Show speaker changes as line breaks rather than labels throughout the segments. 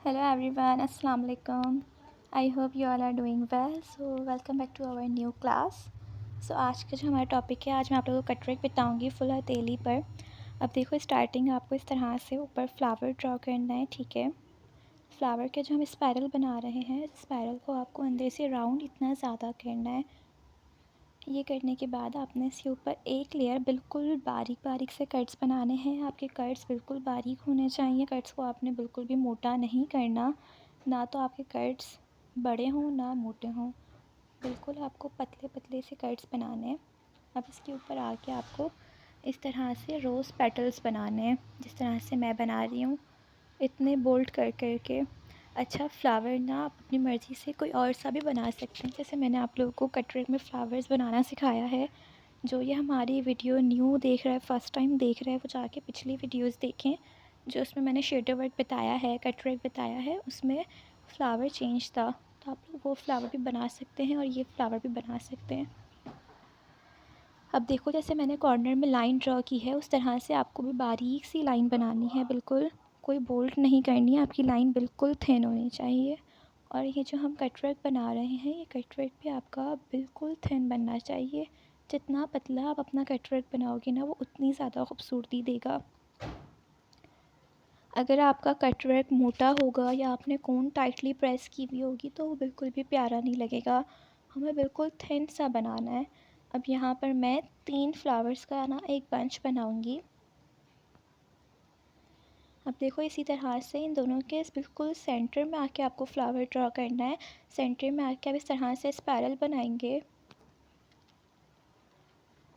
Hello everyone, Assalamu alaikum. I hope you all are doing well. So welcome back to our new class. So आज का जो हमारा topic है, आज मैं आप लोगों को कटवर्क बताऊंगी फुल हथेली पर। अब देखो स्टार्टिंग आपको इस तरह से ऊपर फ्लावर ड्रॉ करना है, ठीक है। फ्लावर के जो हम स्पायरल बना रहे हैं, स्पायरल को आपको अंदर से राउंड इतना ज़्यादा करना है। ये करने के बाद आपने इसके ऊपर एक लेयर बिल्कुल बारीक बारीक से कट्स बनाने हैं। आपके कट्स बिल्कुल बारीक होने चाहिए। कट्स को आपने बिल्कुल भी मोटा नहीं करना, ना तो आपके कट्स बड़े हों ना मोटे हों, बिल्कुल आपको पतले पतले से कट्स बनाने हैं। अब इसके ऊपर आके आपको इस तरह से रोज़ पेटल्स बनाने हैं, जिस तरह से मैं बना रही हूँ, इतने बोल्ड कर कर के। अच्छा, फ़्लावर ना आप अपनी मर्ज़ी से कोई और सा भी बना सकते हैं, जैसे मैंने आप लोगों को कटवर्क में फ़्लावर्स बनाना सिखाया है। जो ये हमारी वीडियो न्यू देख रहा है, फ़र्स्ट टाइम देख रहा है, वो जाके पिछली वीडियोस देखें, जो उसमें मैंने शेडो वर्क बताया है, कटवर्क बताया है, उसमें फ़्लावर चेंज था। तो आप लोग वो फ़्लावर भी बना सकते हैं और ये फ़्लावर भी बना सकते हैं। अब देखो, जैसे मैंने कॉर्नर में लाइन ड्रॉ की है, उस तरह से आपको भी बारीक सी लाइन बनानी है। बिल्कुल कोई बोल्ड नहीं करनी है, आपकी लाइन बिल्कुल थिन होनी चाहिए। और ये जो हम कटवर्क बना रहे हैं, ये कटवर्क भी आपका बिल्कुल थिन बनना चाहिए। जितना पतला आप अपना कटवर्क बनाओगे ना, वो उतनी ज़्यादा खूबसूरती देगा। अगर आपका कटवर्क मोटा होगा या आपने कोन टाइटली प्रेस की हुई होगी, तो वो बिल्कुल भी प्यारा नहीं लगेगा। हमें बिल्कुल थिन सा बनाना है। अब यहाँ पर मैं 3 फ्लावर्स का ना एक बंच बनाऊंगी। अब देखो, इसी तरह से इन दोनों के बिल्कुल सेंटर में आके आपको फ्लावर ड्रॉ करना है। सेंटर में आके आप इस तरह से स्पायरल बनाएंगे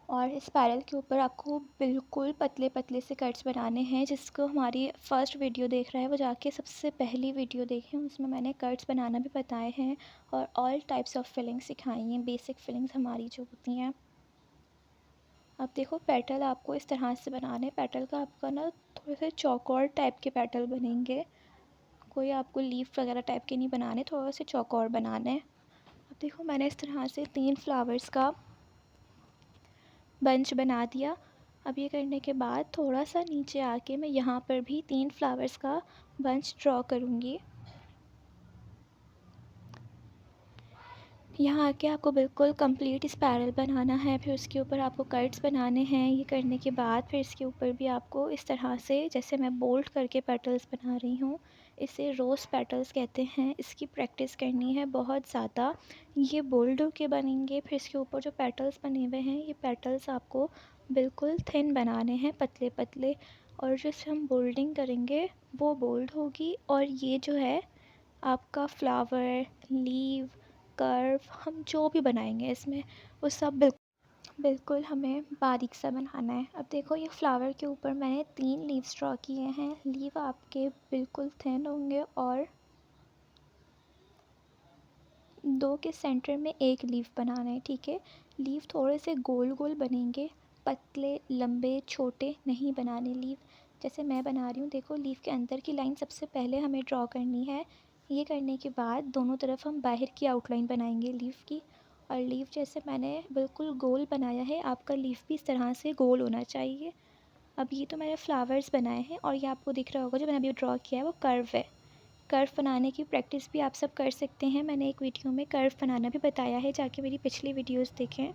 और स्पायरल के ऊपर आपको बिल्कुल पतले पतले से कट्स बनाने हैं। जिसको हमारी फ़र्स्ट वीडियो देख रहा है, वो जाके सबसे पहली वीडियो देखें, उसमें मैंने कट्स बनाना भी बताए हैं और ऑल टाइप्स ऑफ फिलिंग्स सिखाई हैं, बेसिक फिलिंग्स हमारी जो होती हैं। अब देखो, पेटल आपको इस तरह से बनाने, पेटल का आपका ना थोड़े से चौकोर टाइप के पेटल बनेंगे। कोई आपको लीफ वगैरह टाइप के नहीं बनाने, थोड़ा से चौकोर बनाने। अब देखो, मैंने इस तरह से 3 फ्लावर्स का बंच बना दिया। अब ये करने के बाद थोड़ा सा नीचे आके मैं यहाँ पर भी 3 फ्लावर्स का बंच ड्रॉ करूँगी। यहाँ आके आपको बिल्कुल कंप्लीट स्पायरल बनाना है, फिर उसके ऊपर आपको कट्स बनाने हैं। ये करने के बाद फिर इसके ऊपर भी आपको इस तरह से, जैसे मैं बोल्ड करके पेटल्स बना रही हूँ, इसे रोज़ पेटल्स कहते हैं। इसकी प्रैक्टिस करनी है बहुत ज़्यादा। ये बोल्ड होके बनेंगे। फिर इसके ऊपर जो पेटल्स बने हुए हैं, ये पेटल्स आपको बिल्कुल थिन बनाने हैं, पतले पतले। और जिससे हम बोल्डिंग करेंगे वो बोल्ड होगी। और ये जो है आपका फ्लावर, लीव, कर्व, हम जो भी बनाएंगे इसमें, वो सब बिल्कुल हमें बारीक सा बनाना है। अब देखो, ये फ्लावर के ऊपर मैंने 3 लीव्स ड्रॉ किए हैं। लीव आपके बिल्कुल थिन होंगे और 2 के सेंटर में एक लीव बनाना है, ठीक है। लीव थोड़े से गोल गोल बनेंगे, पतले लंबे छोटे नहीं बनाने लीव। जैसे मैं बना रही हूँ, देखो लीव के अंदर की लाइन सबसे पहले हमें ड्रॉ करनी है। ये करने के बाद दोनों तरफ हम बाहर की आउटलाइन बनाएंगे लीव की। और लीव जैसे मैंने बिल्कुल गोल बनाया है, आपका लीव भी इस तरह से गोल होना चाहिए। अब ये तो मैंने फ्लावर्स बनाए हैं और ये आपको दिख रहा होगा, जो मैंने अभी ड्रॉ किया है वो कर्व है। कर्व बनाने की प्रैक्टिस भी आप सब कर सकते हैं। मैंने एक वीडियो में कर्व बनाना भी बताया है, जाके मेरी पिछली वीडियोस देखें।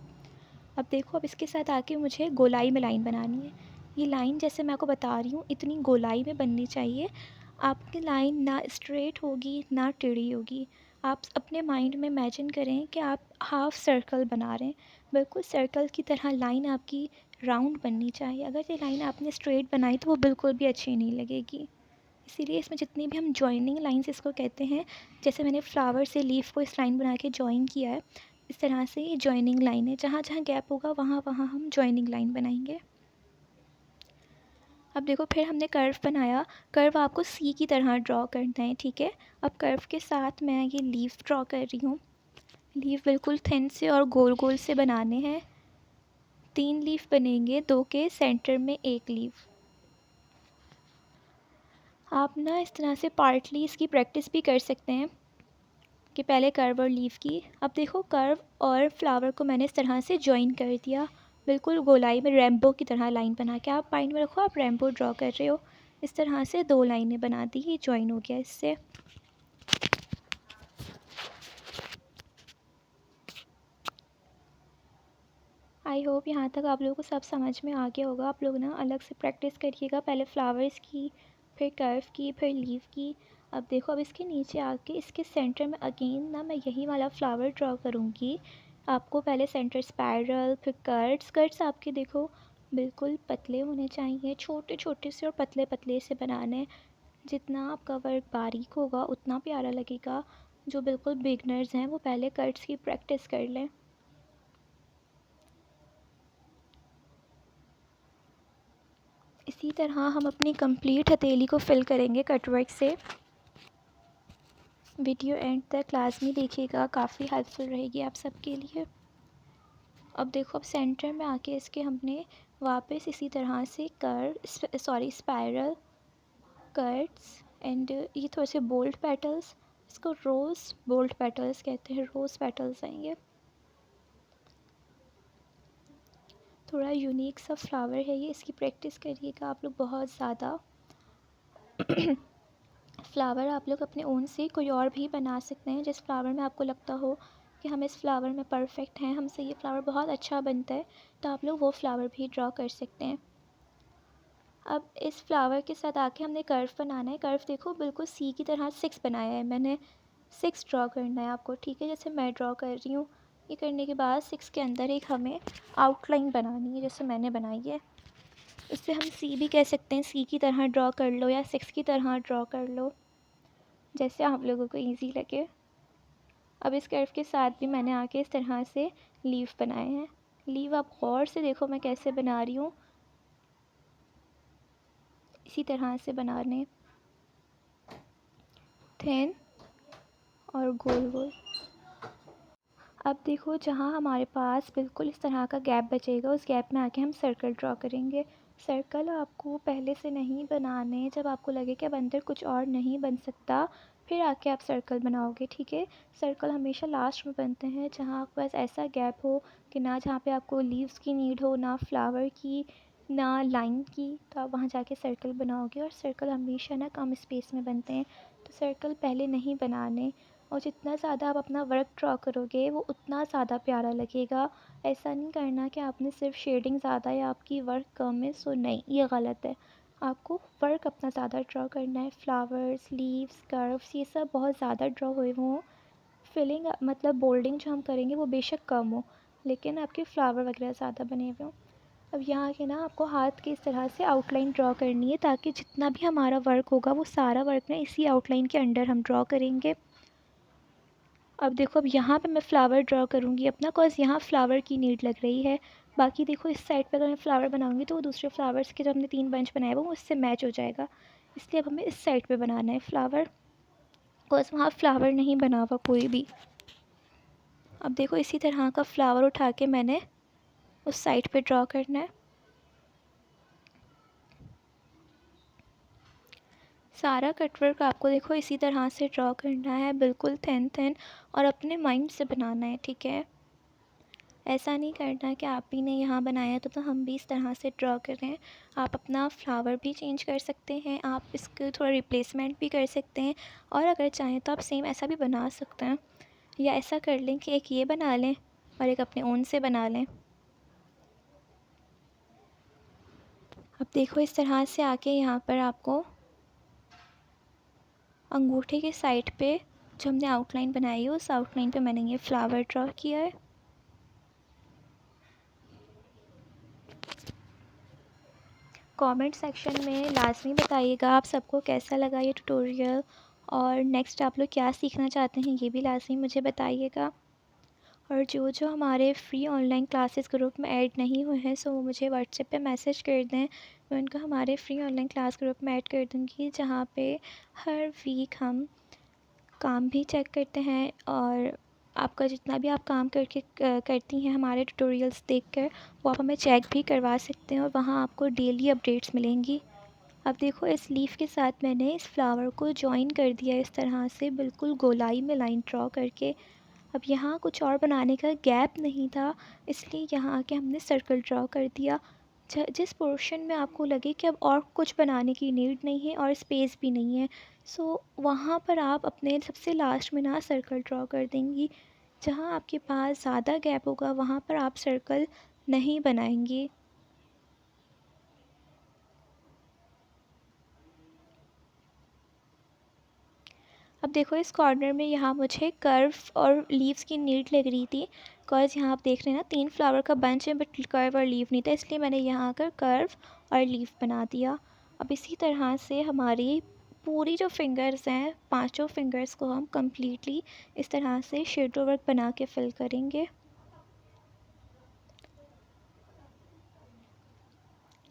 अब देखो, अब इसके साथ आके मुझे गोलाई में लाइन बनानी है। ये लाइन जैसे मैं आपको बता रही हूँ, इतनी गोलाई में बननी चाहिए। आपकी लाइन ना स्ट्रेट होगी ना टेढ़ी होगी। आप अपने माइंड में इमेजिन करें कि आप हाफ़ सर्कल बना रहे हैं। बिल्कुल सर्कल की तरह लाइन आपकी राउंड बननी चाहिए। अगर ये लाइन आपने स्ट्रेट बनाई तो वो बिल्कुल भी अच्छी नहीं लगेगी। इसीलिए इसमें जितनी भी हम जॉइनिंग लाइंस इसको कहते हैं, जैसे मैंने फ्लावर से लीफ को इस लाइन बना के जॉइन किया है, इस तरह से ये जॉइनिंग लाइन है। जहाँ जहाँ गैप होगा वहाँ वहाँ हम जॉइनिंग लाइन बनाएंगे। अब देखो, फिर हमने कर्व बनाया। कर्व आपको सी की तरह ड्रॉ करना है, ठीक है। अब कर्व के साथ मैं ये लीफ ड्रॉ कर रही हूँ। लीफ बिल्कुल थिन से और गोल गोल से बनाने हैं। 3 लीफ बनेंगे, 2 के सेंटर में एक लीफ। आप ना इस तरह से पार्टली इसकी प्रैक्टिस भी कर सकते हैं कि पहले कर्व और लीफ की। अब देखो, कर्व और फ्लावर को मैंने इस तरह से जॉइन कर दिया, बिल्कुल गोलाई में रेम्बो की तरह लाइन बना के। आप माइंड में रखो, आप रेम्बो ड्रॉ कर रहे हो। इस तरह से 2 लाइनें बना दी, ये जॉइन हो गया इससे। आई होप यहाँ तक आप लोगों को सब समझ में आ गया होगा। आप लोग ना अलग से प्रैक्टिस करिएगा, पहले फ्लावर्स की, फिर कर्व की, फिर लीव की। अब देखो, अब इसके नीचे आके इसके सेंटर में अगेन ना मैं यही वाला फ्लावर ड्रॉ करूँगी। आपको पहले सेंटर स्पाइरल, फिर कर्ट्स। कर्ट्स आपके देखो बिल्कुल पतले होने चाहिए, छोटे छोटे से और पतले पतले से बनाने। जितना आपका वर्क बारीक होगा उतना प्यारा लगेगा। जो बिल्कुल बिगनर्स हैं वो पहले कर्ट्स की प्रैक्टिस कर लें। इसी तरह हम अपनी कंप्लीट हथेली को फिल करेंगे कटवर्क से। वीडियो एंड तक लाजमी देखिएगा, काफ़ी हेल्पफुल रहेगी आप सबके लिए। अब देखो, अब सेंटर में आके इसके हमने वापस इसी तरह से स्पाइरल, कट्स एंड ये थोड़े से बोल्ट पेटल्स, इसको रोज़ बोल्ट पेटल्स कहते हैं, रोज़ पेटल्स हैं ये। थोड़ा यूनिक सा फ्लावर है ये, इसकी प्रैक्टिस करिएगा आप लोग बहुत ज़्यादा। फ्लावर आप लोग अपने ओन से कोई और भी बना सकते हैं, जिस फ्लावर में आपको लगता हो कि हम इस फ्लावर में परफेक्ट हैं, हमसे ये फ्लावर बहुत अच्छा बनता है, तो आप लोग वो फ्लावर भी ड्रॉ कर सकते हैं। अब इस फ्लावर के साथ आके हमने कर्व बनाना है। कर्व देखो बिल्कुल सी की तरह 6 बनाया है मैंने। 6 ड्रॉ करना है आपको, ठीक है, जैसे मैं ड्रॉ कर रही हूँ। ये करने के बाद 6 के अंदर एक हमें आउटलाइन बनानी है, जैसे मैंने बनाई है। इससे हम सी भी कह सकते हैं, सी की तरह ड्रॉ कर लो या 6 की तरह ड्रॉ कर लो, जैसे आप लोगों को ईजी लगे। अब इस कर्व के साथ भी मैंने आके इस तरह से लीव बनाए हैं। लीव आप गौर से देखो मैं कैसे बना रही हूँ, इसी तरह से बनाने, थिन और गोल गोल। अब देखो, जहाँ हमारे पास बिल्कुल इस तरह का गैप बचेगा, उस गैप में आके हम सर्कल ड्रॉ करेंगे। सर्कल आपको पहले से नहीं बनाने, जब आपको लगे कि अब अंदर कुछ और नहीं बन सकता, फिर आके आप सर्कल बनाओगे, ठीक है। सर्कल हमेशा लास्ट में बनते हैं, जहाँ आपके पास ऐसा गैप हो कि ना जहाँ पे आपको लीव्स की नीड हो, ना फ्लावर की, ना लाइन की, तो आप वहाँ जाके सर्कल बनाओगे। और सर्कल हमेशा ना कम स्पेस में बनते हैं, तो सर्कल पहले नहीं बनाने। और जितना ज़्यादा आप अपना वर्क ड्रॉ करोगे वो उतना ज़्यादा प्यारा लगेगा। ऐसा नहीं करना कि आपने सिर्फ शेडिंग ज़्यादा या आपकी वर्क कम है, सो नहीं, ये गलत है। आपको वर्क अपना ज़्यादा ड्रॉ करना है। फ्लावर्स, लीव्स, कर्व्स, ये सब बहुत ज़्यादा ड्रॉ हुए हों। फिलिंग मतलब बोल्डिंग जो हम करेंगे वो बेशक कम हो, लेकिन आपके फ्लावर वगैरह ज़्यादा बने हुए हों। अब यहाँ के ना आपको हाथ की इस तरह से आउटलाइन ड्रॉ करनी है, ताकि जितना भी हमारा वर्क होगा वो सारा वर्क ना इसी आउटलाइन के अंडर हम ड्रॉ करेंगे। अब देखो, अब यहाँ पे मैं फ़्लावर ड्रॉ करूँगी अपना, कॉज यहाँ फ़्लावर की नीड लग रही है। बाकी देखो, इस साइड पे अगर मैं फ़्लावर बनाऊँगी तो वो दूसरे फ्लावर्स के जो हमने 3 बंच बनाए वो उससे मैच हो जाएगा। इसलिए अब हमें इस साइड पे बनाना है फ़्लावर, कॉज वहाँ फ़्लावर नहीं बना हुआ कोई भी। अब देखो, इसी तरह का फ़्लावर उठा के मैंने उस साइड पे ड्रॉ करना है। सारा कटवर्क आपको देखो इसी तरह से ड्रॉ करना है, बिल्कुल थिन थिन, और अपने माइंड से बनाना है, ठीक है। ऐसा नहीं करना कि आप ही ने यहाँ बनाया तो हम भी इस तरह से ड्रॉ करें। आप अपना फ्लावर भी चेंज कर सकते हैं, आप इसके थोड़ा रिप्लेसमेंट भी कर सकते हैं, और अगर चाहें तो आप सेम ऐसा भी बना सकते हैं, या ऐसा कर लें कि एक ये बना लें और एक अपने ओन से बना लें। अब देखो, इस तरह से आके यहाँ पर आपको अंगूठे के साइड पे जो हमने आउटलाइन बनाई है उस आउटलाइन पे मैंने ये फ्लावर ड्रॉ किया है। कमेंट सेक्शन में लाजमी बताइएगा आप सबको कैसा लगा ये ट्यूटोरियल, और नेक्स्ट आप लोग क्या सीखना चाहते हैं ये भी लाजमी मुझे बताइएगा। और जो जो हमारे फ्री ऑनलाइन क्लासेस ग्रुप में ऐड नहीं हुए हैं, सो वो मुझे व्हाट्सएप पे मैसेज कर दें, मैं उनको हमारे फ्री ऑनलाइन क्लास ग्रुप में ऐड कर दूँगी, जहाँ पे हर वीक हम काम भी चेक करते हैं, और आपका जितना भी आप काम करके करती हैं हमारे ट्यूटोरियल्स देखकर, वो आप हमें चेक भी करवा सकते हैं, और वहाँ आपको डेली अपडेट्स मिलेंगी। अब देखो, इस लीफ के साथ मैंने इस फ्लावर को जॉइन कर दिया इस तरह से, बिल्कुल गोलाई में लाइन ड्रॉ करके। अब यहाँ कुछ और बनाने का गैप नहीं था, इसलिए यहाँ आके हमने सर्कल ड्रॉ कर दिया। जिस पोर्शन में आपको लगे कि अब और कुछ बनाने की नीड नहीं है और स्पेस भी नहीं है, सो वहाँ पर आप अपने सबसे लास्ट में ना सर्कल ड्रॉ कर देंगी। जहाँ आपके पास ज़्यादा गैप होगा वहाँ पर आप सर्कल नहीं बनाएंगी। अब देखो इस कॉर्नर में यहाँ मुझे कर्व और लीव्स की नीड लग रही थी, बिकॉज यहाँ आप देख रहे हैं ना 3 फ्लावर का बंच है बट कर्व और लीव नहीं था, इसलिए मैंने यहाँ आकर कर्व और लीव बना दिया। अब इसी तरह से हमारी पूरी जो फिंगर्स हैं, पांचों फिंगर्स को हम कम्प्लीटली इस तरह से शेडो वर्क बना के फिल करेंगे।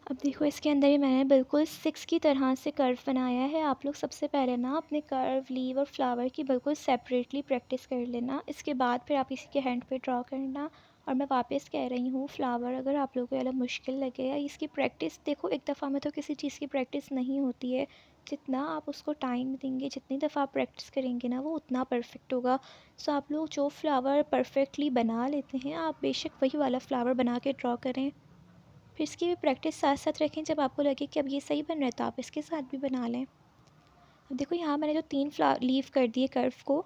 अब देखो इसके अंदर ही मैंने बिल्कुल 6 की तरह से कर्व बनाया है। आप लोग सबसे पहले ना अपने कर्व, लीव और फ्लावर की बिल्कुल सेपरेटली प्रैक्टिस कर लेना, इसके बाद फिर आप इसी के हैंड पे ड्रॉ करना। और मैं वापस कह रही हूँ, फ्लावर अगर आप लोगों को ज़्यादा मुश्किल लगे या इसकी प्रैक्टिस, देखो एक दफ़ा में तो किसी चीज़ की प्रैक्टिस नहीं होती है, जितना आप उसको टाइम देंगे, जितनी दफ़ा आप प्रैक्टिस करेंगे ना, वो उतना परफेक्ट होगा। सो आप लोग जो फ्लावर परफेक्टली बना लेते हैं, आप बेशक वही वाला फ्लावर बना के ड्रॉ करें। फिर इसकी भी प्रैक्टिस साथ साथ रखें, जब आपको लगे कि अब ये सही बन रहा है तो आप इसके साथ भी बना लें। अब देखो यहाँ मैंने जो 3 लीव कर दिए कर्व को,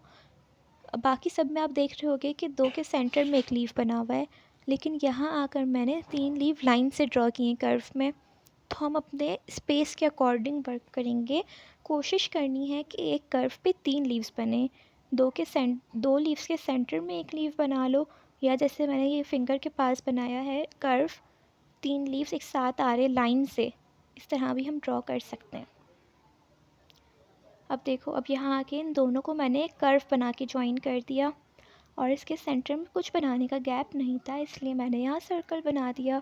बाकी सब में आप देख रहे होगे कि 2 के सेंटर में एक लीव बना हुआ है, लेकिन यहाँ आकर मैंने 3 लीव लाइन से ड्रॉ किए कर्व में। तो हम अपने स्पेस के अकॉर्डिंग वर्क करेंगे। कोशिश करनी है कि एक कर्व पे 3 लीव्स बने, 2 लीव्स के सेंटर में एक लीव बना लो, या जैसे मैंने ये फिंगर के पास बनाया है कर्व, 3 लीव्स एक साथ आ रहे लाइन से, इस तरह भी हम ड्रॉ कर सकते हैं। अब देखो, अब यहाँ आके इन दोनों को मैंने कर्व बना के ज्वाइन कर दिया, और इसके सेंटर में कुछ बनाने का गैप नहीं था, इसलिए मैंने यहाँ सर्कल बना दिया।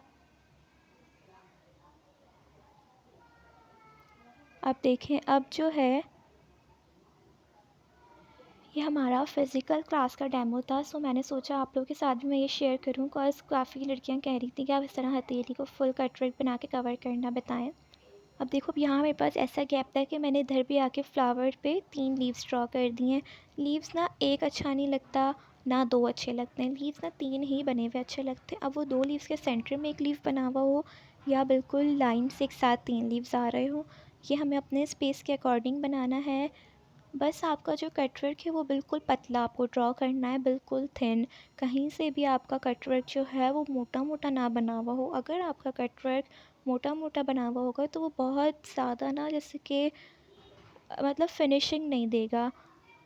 अब देखें, अब जो है ये हमारा फ़िज़िकल क्लास का डेमो था, सो मैंने सोचा आप लोगों के साथ भी मैं ये शेयर करूँ, बिकॉज़ काफ़ी लड़कियाँ कह रही थी कि आप इस तरह हथेली को फुल कट वर्क बना के कवर करना बताएं। अब देखो, अब यहाँ मेरे पास ऐसा गैप था कि मैंने इधर भी आके फ्लावर पे 3 लीव्स ड्रॉ कर दिए हैं। लीव्स ना एक अच्छा नहीं लगता, ना 2 अच्छे लगते हैं, लीव्स ना 3 ही बने हुए अच्छे लगते हैं। अब वो 2 लीव्स के सेंटर में एक लीव बना हुआ हो, या बिल्कुल लाइन से एक साथ 3 लीव्स आ रहे हो, ये हमें अपने स्पेस के अकॉर्डिंग बनाना है। बस आपका जो कटवर्क है वो बिल्कुल पतला आपको ड्रॉ करना है, बिल्कुल थिन। कहीं से भी आपका कटवर्क जो है वो मोटा मोटा ना बना हुआ हो। अगर आपका कटवर्क मोटा मोटा बना हुआ होगा तो वो बहुत ज़्यादा ना, जैसे कि मतलब फिनिशिंग नहीं देगा,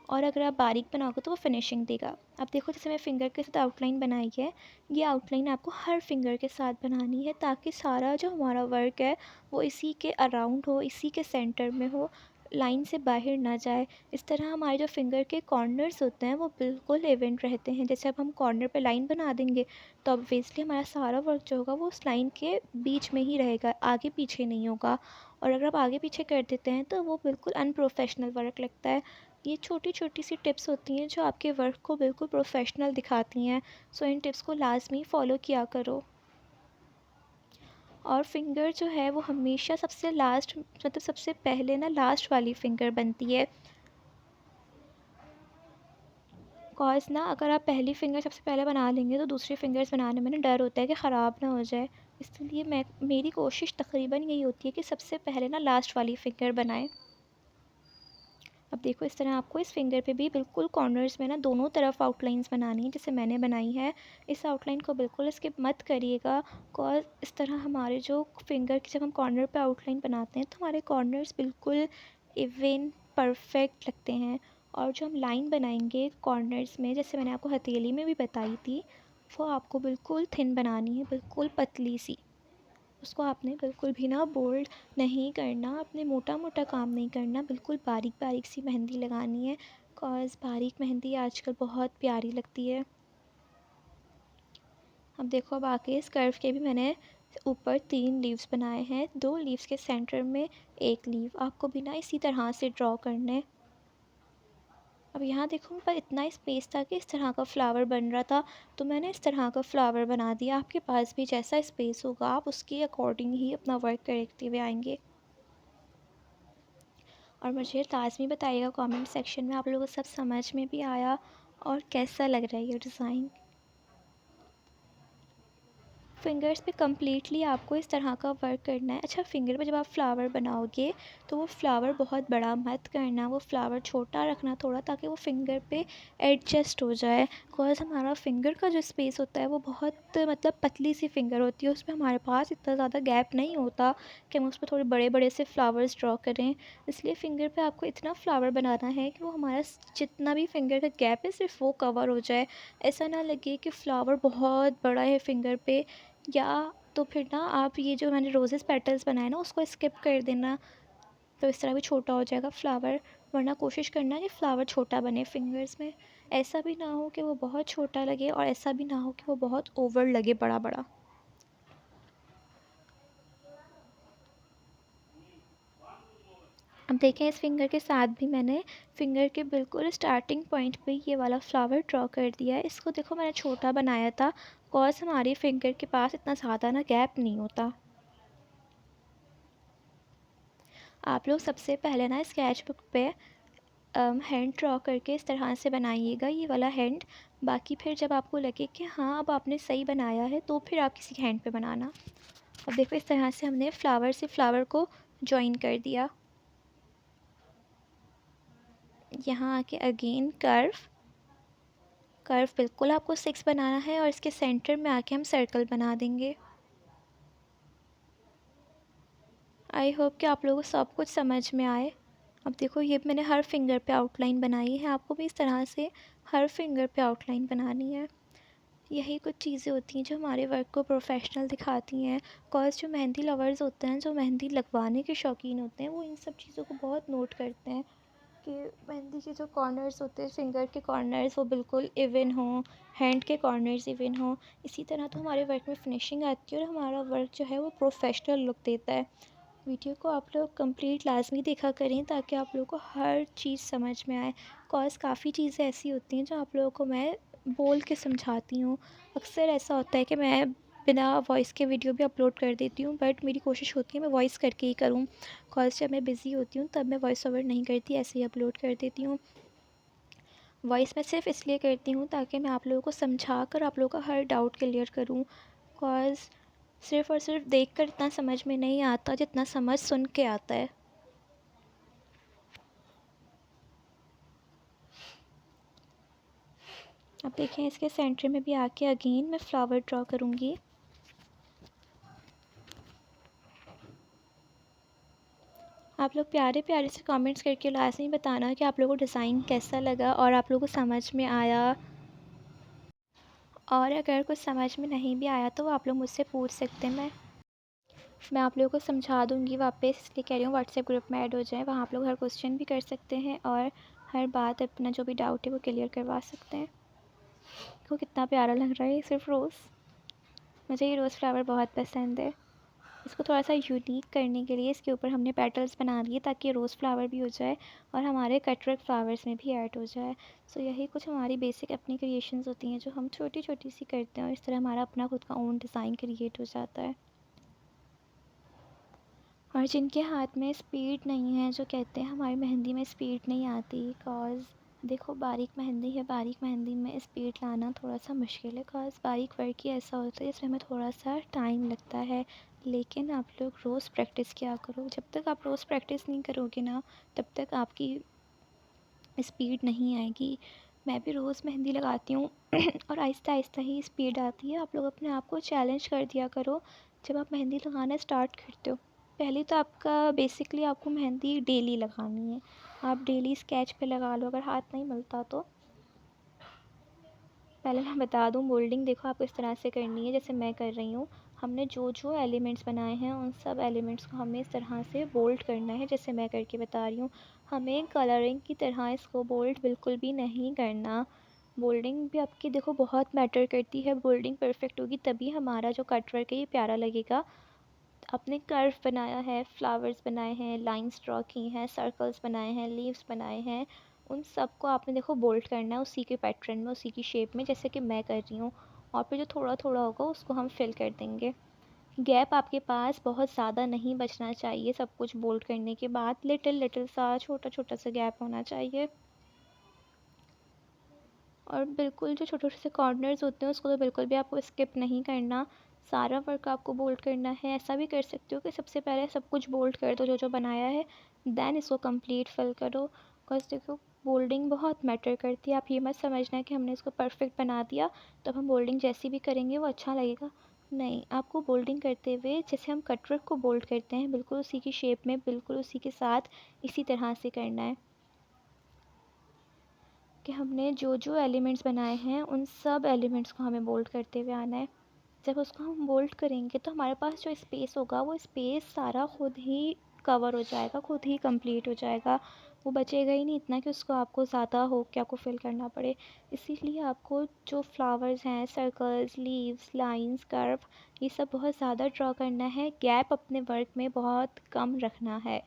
और अगर आप बारीक बनाओगे तो वो फिनिशिंग देगा। अब देखो, जैसे मैं फ़िंगर के साथ आउटलाइन बनाई है, ये आउटलाइन आपको हर फिंगर के साथ बनानी है, ताकि सारा जो हमारा वर्क है वो इसी के अराउंड हो, इसी के सेंटर में हो, लाइन से बाहर ना जाए। इस तरह हमारे जो फिंगर के कॉर्नर्स होते हैं वो बिल्कुल इवेंट रहते हैं। जैसे अब हम कॉर्नर पे लाइन बना देंगे तो ऑब्वियसली हमारा सारा वर्क जो होगा वो उस लाइन के बीच में ही रहेगा, आगे पीछे नहीं होगा। और अगर आप आगे पीछे कर देते हैं तो वो बिल्कुल अनप्रोफेशनल वर्क लगता है। ये छोटी छोटी सी टिप्स होती हैं जो आपके वर्क को बिल्कुल प्रोफेशनल दिखाती हैं, सो इन टिप्स को लाजमी फ़ॉलो किया करो। और फिंगर जो है वो हमेशा सबसे लास्ट, मतलब सबसे पहले ना लास्ट वाली फिंगर बनती है। कॉज ना अगर आप पहली फिंगर सबसे पहले बना लेंगे तो दूसरी फिंगर्स बनाने में ना डर होता है कि ख़राब ना हो जाए, इसलिए मेरी कोशिश तकरीबन यही होती है कि सबसे पहले ना लास्ट वाली फिंगर बनाएं। अब देखो, इस तरह आपको इस फिंगर पे भी बिल्कुल कॉर्नर्स में ना दोनों तरफ आउटलाइंस बनानी है, जैसे मैंने बनाई है। इस आउटलाइन को बिल्कुल स्किप मत करिएगा, बिकॉज इस तरह हमारे जो फिंगर की जब हम कॉर्नर पे आउटलाइन बनाते हैं तो हमारे कॉर्नर्स बिल्कुल इवन परफेक्ट लगते हैं। और जो हम लाइन बनाएंगे कॉर्नर्स में, जैसे मैंने आपको हथेली में भी बताई थी, वो आपको बिल्कुल थिन बनानी है, बिल्कुल पतली सी। उसको आपने बिल्कुल भी ना बोल्ड नहीं करना, आपने मोटा मोटा काम नहीं करना, बिल्कुल बारीक बारीक सी मेहंदी लगानी है, कॉज बारीक मेहंदी आजकल बहुत प्यारी लगती है। अब देखो, अब आके इस कर्व के भी मैंने ऊपर 3 लीव्स बनाए हैं, 2 लीव्स के सेंटर में एक लीव आपको भी ना इसी तरह से ड्रॉ करने। अब यहाँ देखो, मेरे पास इतना स्पेस था कि इस तरह का फ्लावर बन रहा था, तो मैंने इस तरह का फ्लावर बना दिया। आपके पास भी जैसा स्पेस होगा आप उसके अकॉर्डिंग ही अपना वर्क करते हुए आएंगे। और मुझे लाज़मी बताइएगा कमेंट सेक्शन में आप लोगों को सब समझ में भी आया और कैसा लग रहा है ये डिज़ाइन। फिंगर्स पे कम्प्लीटली आपको इस तरह का वर्क करना है। अच्छा, फिंगर पे जब आप फ्लावर बनाओगे तो वो फ्लावर बहुत बड़ा मत करना, वो फ्लावर छोटा रखना थोड़ा, ताकि वो फिंगर पे एडजस्ट हो जाए। बिकॉज़ हमारा फिंगर का जो स्पेस होता है वो बहुत मतलब पतली सी फिंगर होती है, उसमें हमारे पास इतना ज़्यादा गैप नहीं होता कि हम उस पर थोड़े बड़े बड़े से फ्लावर्स ड्रॉ करें। इसलिए फ़िंगर पे आपको इतना फ्लावर बनाना है कि वो हमारा जितना भी फिंगर का गैप है सिर्फ वो कवर हो जाए। ऐसा ना लगे कि फ्लावर बहुत बड़ा है फिंगर पे, या तो फिर ना आप ये जो मैंने रोज़ेस पेटल्स बनाए ना उसको स्किप कर देना, तो इस तरह भी छोटा हो जाएगा फ्लावर। वरना कोशिश करना कि फ्लावर छोटा बने फिंगर्स में। ऐसा भी ना हो कि वो बहुत छोटा लगे और ऐसा भी ना हो कि वो बहुत ओवर लगे बड़ा बड़ा। अब देखें, इस फिंगर के साथ भी मैंने फिंगर के बिल्कुल स्टार्टिंग पॉइंट पे ये वाला फ्लावर ड्रॉ कर दिया है। इसको देखो मैंने छोटा बनाया था बिकॉज़ हमारी फिंगर के पास इतना ज़्यादा ना गैप नहीं होता। आप लोग सबसे पहले ना स्केच बुक पे हैंड ड्रॉ करके इस तरह से बनाइएगा ये वाला हैंड। बाकी फिर जब आपको लगे कि हाँ अब आपने सही बनाया है तो फिर आप किसी हैंड पे बनाना। अब देखो इस तरह से हमने फ्लावर से फ्लावर को जॉइन कर दिया। यहाँ आके अगेन कर्व, कर्व बिल्कुल आपको 6 बनाना है और इसके सेंटर में आके हम सर्कल बना देंगे। आई होप कि आप लोगों को सब कुछ समझ में आए। अब देखो ये मैंने हर फिंगर पे आउटलाइन बनाई है, आपको भी इस तरह से हर फिंगर पे आउटलाइन बनानी है। यही कुछ चीज़ें होती हैं जो हमारे वर्क को प्रोफेशनल दिखाती हैं। बिकॉज़ जो मेहंदी लवर्स होते हैं, जो मेहंदी लगवाने के शौकीन होते हैं, वो इन सब चीज़ों को बहुत नोट करते हैं कि मेहंदी के जो कॉर्नर्स होते हैं, फिंगर के कॉर्नर्स वो बिल्कुल इवन हों, हैंड के कॉर्नर्स इवन हों। इसी तरह तो हमारे वर्क में फिनिशिंग आती है और हमारा वर्क जो है वो प्रोफेशनल लुक देता है। वीडियो को आप लोग कंप्लीट लाजमी देखा करें ताकि आप लोगों को हर चीज़ समझ में आए। कॉज़ काफ़ी चीज़ें ऐसी होती हैं जो आप लोगों को मैं बोल के समझाती हूँ। अक्सर ऐसा होता है कि मैं बिना वॉइस के वीडियो भी अपलोड कर देती हूँ, बट मेरी कोशिश होती है मैं वॉइस करके ही करूँ। कॉज़ जब मैं बिज़ी होती हूँ तब मैं वॉइस ओवर नहीं करती, ऐसे ही अपलोड कर देती हूँ। वॉइस मैं सिर्फ़ इसलिए करती हूँ ताकि मैं आप लोगों को समझा कर आप लोगों का हर डाउट क्लियर करूँ। कॉज़ सिर्फ़ और सिर्फ देख कर इतना समझ में नहीं आता जितना समझ सुन के आता है। अब देखें इसके सेंटर में भी आके अगेन मैं फ्लावर ड्रॉ करूँगी। आप लोग प्यारे प्यारे से कमेंट्स करके लाजमी बताना कि आप लोगों को डिज़ाइन कैसा लगा और आप लोगों को समझ में आया। और अगर कुछ समझ में नहीं भी आया तो आप लोग मुझसे पूछ सकते हैं। मैं आप लोगों को समझा दूँगी वापस, इसलिए कह रही हूँ व्हाट्सएप ग्रुप में ऐड हो जाएँ, वहाँ आप लोग हर क्वेश्चन भी कर सकते हैं और हर बात अपना जो भी डाउट है वो क्लियर करवा सकते हैं। देखो कितना प्यारा लग रहा है ये सिर्फ रोज़। मुझे ये रोज़ फ्लावर बहुत पसंद है। इसको थोड़ा सा यूनिक करने के लिए इसके ऊपर हमने पेटल्स बना दिए ताकि रोज़ फ्लावर भी हो जाए और हमारे कटवर्क फ्लावर्स में भी ऐड हो जाए। सो यही कुछ हमारी बेसिक अपनी क्रिएशंस होती हैं जो हम छोटी छोटी सी करते हैं और इस तरह हमारा अपना खुद का ओन डिज़ाइन क्रिएट हो जाता है। और जिनके हाथ में स्पीड नहीं है, जो कहते हैं हमारी मेहंदी में स्पीड नहीं आती, कॉज़ देखो बारीक मेहंदी है, बारीक मेहंदी में स्पीड लाना थोड़ा सा मुश्किल है। कॉज़ बारीक वर्क ही ऐसा होता है इसमें हमें थोड़ा सा टाइम लगता है। लेकिन आप लोग रोज़ प्रैक्टिस किया करो, जब तक आप रोज़ प्रैक्टिस नहीं करोगे ना तब तक आपकी स्पीड नहीं आएगी। मैं भी रोज़ मेहंदी लगाती हूँ और आहिस्ता आहिस्ता ही स्पीड आती है। आप लोग अपने आप को चैलेंज कर दिया करो जब आप मेहंदी लगाना स्टार्ट करते हो। पहले तो आपका बेसिकली आपको मेहंदी डेली लगानी है। आप डेली स्केच पे लगा लो अगर हाथ नहीं मिलता तो। पहले मैं बता दूँ, मोल्डिंग देखो आपको इस तरह से करनी है जैसे मैं कर रही हूँ। हमने जो जो एलिमेंट्स बनाए हैं उन सब एलिमेंट्स को हमें इस तरह से बोल्ड करना है जैसे मैं करके बता रही हूँ। हमें कलरिंग की तरह इसको बोल्ड बिल्कुल भी नहीं करना। बोल्डिंग भी आपकी देखो बहुत मैटर करती है। बोल्डिंग परफेक्ट होगी तभी हमारा जो कट वर्क है ये प्यारा लगेगा। आपने कर्व बनाया है, फ्लावर्स बनाए हैं, लाइंस ड्रॉ की हैं, सर्कल्स बनाए हैं, लीव्स बनाए हैं, उन सब को आपने देखो बोल्ड करना है उसी के पैटर्न में, उसी की शेप में जैसे कि मैं कर रही हूँ। और फिर जो थोड़ा थोड़ा होगा उसको हम फिल कर देंगे। गैप आपके पास बहुत ज़्यादा नहीं बचना चाहिए, सब कुछ बोल्ड करने के बाद लिटिल लिटिल सा छोटा छोटा सा गैप होना चाहिए। और बिल्कुल जो छोटे छोटे से कॉर्नर्स होते हैं उसको तो बिल्कुल भी आपको स्किप नहीं करना। सारा वर्क आपको बोल्ड करना है। ऐसा भी कर सकते हो कि सबसे पहले सब कुछ बोल्ड कर दो जो जो बनाया है, देन इसको कंप्लीट फिल करो। बिकॉज देखो बोल्डिंग बहुत मैटर करती है। आप ये मत समझना कि हमने इसको परफेक्ट बना दिया तो हम बोल्डिंग जैसी भी करेंगे वो अच्छा लगेगा। नहीं, आपको बोल्डिंग करते हुए जैसे हम कटवर्क को बोल्ड करते हैं बिल्कुल उसी की शेप में, बिल्कुल उसी के साथ इसी तरह से करना है कि हमने जो जो एलिमेंट्स बनाए हैं उन सब एलिमेंट्स को हमें बोल्ड करते हुए आना है। जब उसको हम बोल्ड करेंगे तो हमारे पास जो स्पेस होगा वो स्पेस सारा खुद ही कवर हो जाएगा, खुद ही कंप्लीट हो जाएगा। वो बचेगा ही नहीं इतना कि उसको आपको ज़्यादा हो क्या को फिल करना पड़े। इसीलिए आपको जो फ्लावर्स हैं, सर्कल्स, लीव्स, लाइंस, कर्व, ये सब बहुत ज़्यादा ड्रॉ करना है। गैप अपने वर्क में बहुत कम रखना है।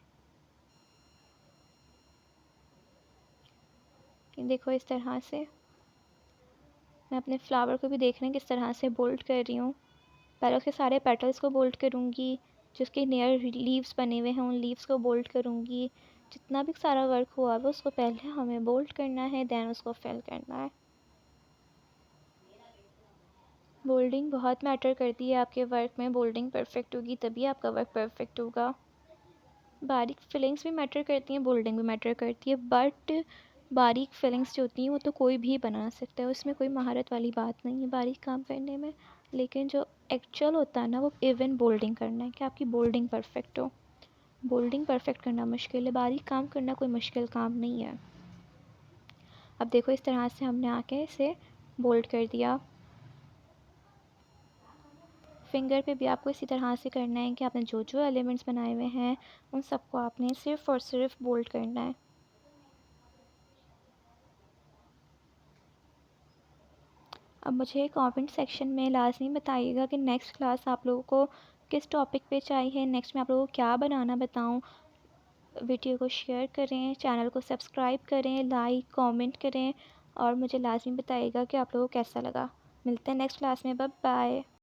देखो इस तरह से मैं अपने फ्लावर को भी देख रहे हैं किस तरह से बोल्ड कर रही हूँ। पहले उसके सारे पेटल्स को बोल्ड करूँगी, जिसके नियर लीव्स बने हुए हैं उन लीव्स को बोल्ड करूँगी। जितना भी सारा वर्क हुआ है उसको पहले हमें बोल्ड करना है, देन उसको फिल करना है। बोल्डिंग बहुत मैटर करती है आपके वर्क में। बोल्डिंग परफेक्ट होगी तभी आपका वर्क परफेक्ट होगा। बारीक फिलिंग्स भी मैटर करती हैं, बोल्डिंग भी मैटर करती है, बट बारीक फिलिंग्स जो होती हैं वो तो कोई भी बना सकता है, उसमें कोई महारत वाली बात नहीं है बारीक काम करने में। लेकिन जो एक्चुअल होता है ना वो इवन बोल्डिंग करना है कि आपकी बोल्डिंग परफेक्ट हो। बोल्डिंग परफेक्ट करना मुश्किल है, बारीक काम करना कोई मुश्किल काम नहीं है। अब देखो इस तरह से हमने आके इसे बोल्ड कर दिया। फिंगर पे भी आपको इसी तरह से करना है कि आपने जो जो एलिमेंट्स बनाए हुए हैं उन सबको आपने सिर्फ़ और सिर्फ बोल्ड करना है। अब मुझे कमेंट सेक्शन में लाज़मी बताइएगा कि नेक्स्ट क्लास आप लोगों को किस टॉपिक पे चाहिए, नेक्स्ट मैं आप लोगों को क्या बनाना बताऊं। वीडियो को शेयर करें, चैनल को सब्सक्राइब करें, लाइक कमेंट करें और मुझे लाज़मी बताइएगा कि आप लोगों को कैसा लगा। मिलते हैं नेक्स्ट क्लास में, बाय बाय।